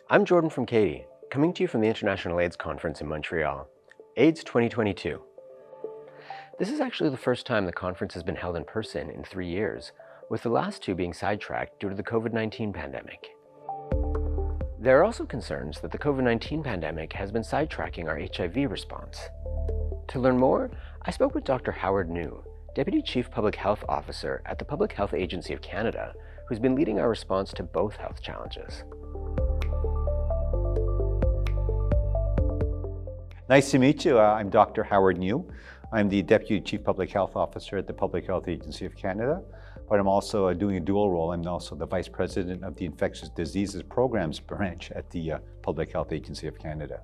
I'm Jordan from Katie, coming to you from the International AIDS Conference in Montreal, AIDS 2022. This is actually the first time the conference has been held in person in 3 years, with the last two being sidetracked due to the COVID-19 pandemic. There are also concerns that the COVID-19 pandemic has been sidetracking our HIV response. To learn more, I spoke with Dr. Howard New, Deputy Chief Public Health Officer at the Public Health Agency of Canada, who's been leading our response to both health challenges. Nice to meet you. I'm Dr. Howard New. I'm the Deputy Chief Public Health Officer at the Public Health Agency of Canada, but I'm also doing a dual role. I'm also the Vice President of the Infectious Diseases Programs Branch at the Public Health Agency of Canada.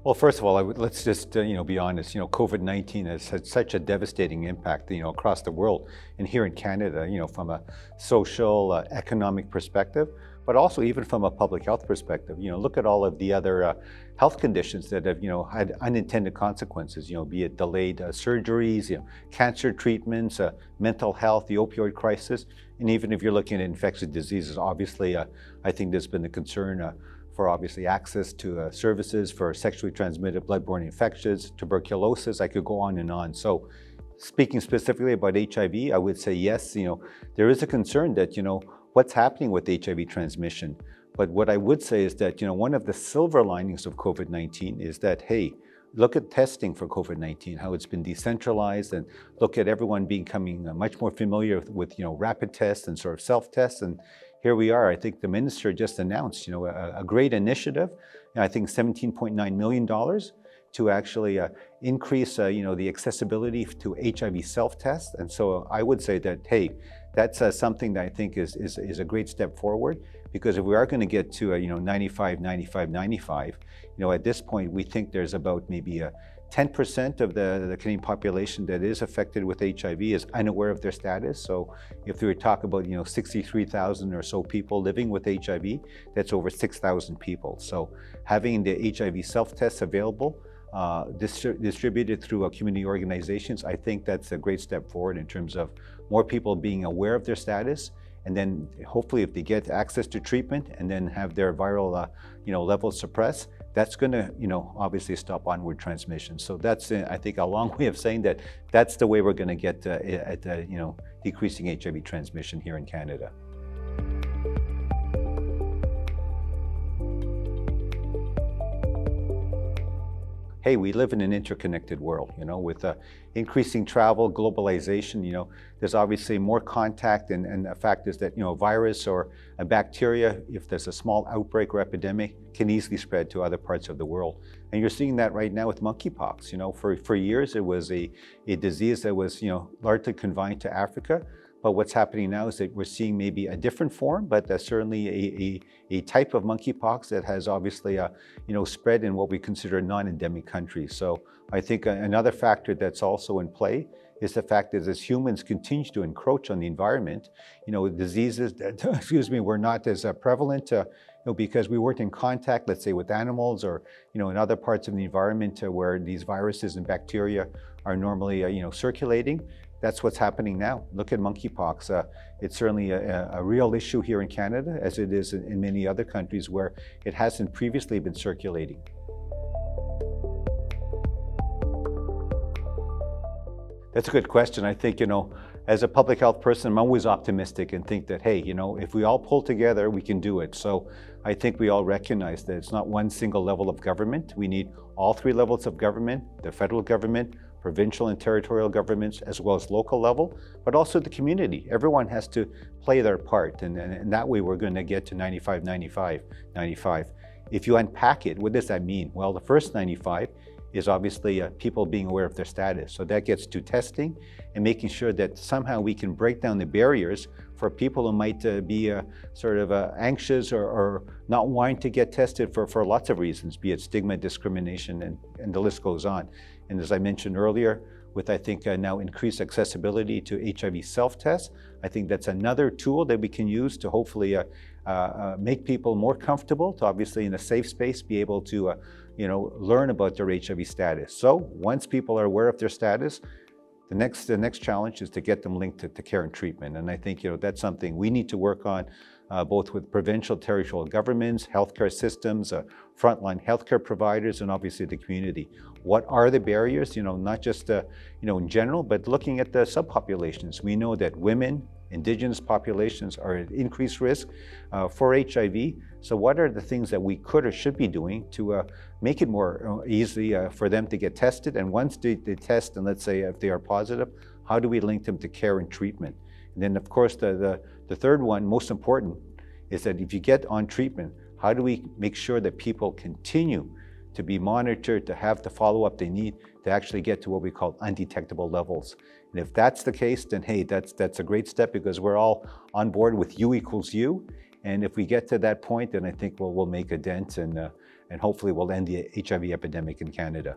Well, first of all, let's just be honest. COVID-19 has had such a devastating impact, across the world, and here in Canada, from a social, economic perspective, but also even from a public health perspective. Look at all of the other health conditions that have, had unintended consequences. Be it delayed surgeries, cancer treatments, mental health, the opioid crisis, and even if you're looking at infectious diseases, obviously, I think there's been a concern. For obviously access to services for sexually transmitted bloodborne infections, tuberculosis, I could go on and on. So speaking specifically about HIV, I would say yes, there is a concern that, what's happening with HIV transmission. But what I would say is that, one of the silver linings of COVID-19 is that, hey, look at testing for COVID-19, how it's been decentralized, and look at everyone becoming much more familiar with rapid tests and sort of self-tests. And here we are. I think the minister just announced, a great initiative. I think $17.9 million to actually increase, the accessibility to HIV self-tests. And so I would say that, hey, that's something that I think is a great step forward, because if we are going to get to 95, 95, 95, at this point we think there's about maybe 10% of the Canadian population that is affected with HIV is unaware of their status. So if we were to talk about 63,000 or so people living with HIV, that's over 6,000 people. So having the HIV self-tests available, distributed through community organizations, I think that's a great step forward in terms of more people being aware of their status, and then hopefully if they get access to treatment and then have their viral levels suppressed, that's going to obviously stop onward transmission. So that's I think a long way of saying that that's the way we're going to get at decreasing HIV transmission here in Canada. Hey, we live in an interconnected world, with increasing travel, globalization, there's obviously more contact, and the fact is that, a virus or a bacteria, if there's a small outbreak or epidemic, can easily spread to other parts of the world. And you're seeing that right now with monkeypox. For years it was a disease that was, largely confined to Africa. But what's happening now is that we're seeing maybe a different form, but certainly a type of monkeypox that has obviously spread in what we consider non-endemic countries. So I think another factor that's also in play is the fact that as humans continue to encroach on the environment, diseases that were not as prevalent because we weren't in contact, let's say, with animals or in other parts of the environment where these viruses and bacteria are normally circulating. That's what's happening now. Look at monkeypox. It's certainly a real issue here in Canada, as it is in many other countries where it hasn't previously been circulating. That's a good question. I think, as a public health person, I'm always optimistic and think that, hey, if we all pull together, we can do it. So I think we all recognize that it's not one single level of government. We need all three levels of government: the federal government, provincial and territorial governments, as well as local level, but also the community. Everyone has to play their part, and that way we're going to get to 95, 95, 95. If you unpack it, what does that mean? Well, the first 95 is obviously people being aware of their status. So that gets to testing and making sure that somehow we can break down the barriers for people who might be anxious or not wanting to get tested for lots of reasons, be it stigma, discrimination, and the list goes on. And as I mentioned earlier, with I think now increased accessibility to HIV self-tests, I think that's another tool that we can use to hopefully make people more comfortable to obviously in a safe space be able to learn about their HIV status. So once people are aware of their status, The next challenge is to get them linked to care and treatment. And I think that's something we need to work on, both with provincial, territorial governments, healthcare systems, frontline healthcare providers, and obviously the community. What are the barriers? Not just in general, but looking at the subpopulations. We know that women, Indigenous populations are at increased risk for HIV. So what are the things that we could or should be doing to make it more easy for them to get tested? And once they test, and let's say if they are positive, how do we link them to care and treatment? And then of course the third one, most important, is that if you get on treatment, how do we make sure that people continue to be monitored, to have the follow-up they need to actually get to what we call undetectable levels? And if that's the case, then hey, that's a great step, because we're all on board with U equals U. And if we get to that point, then I think we'll make a dent, and hopefully we'll end the HIV epidemic in Canada.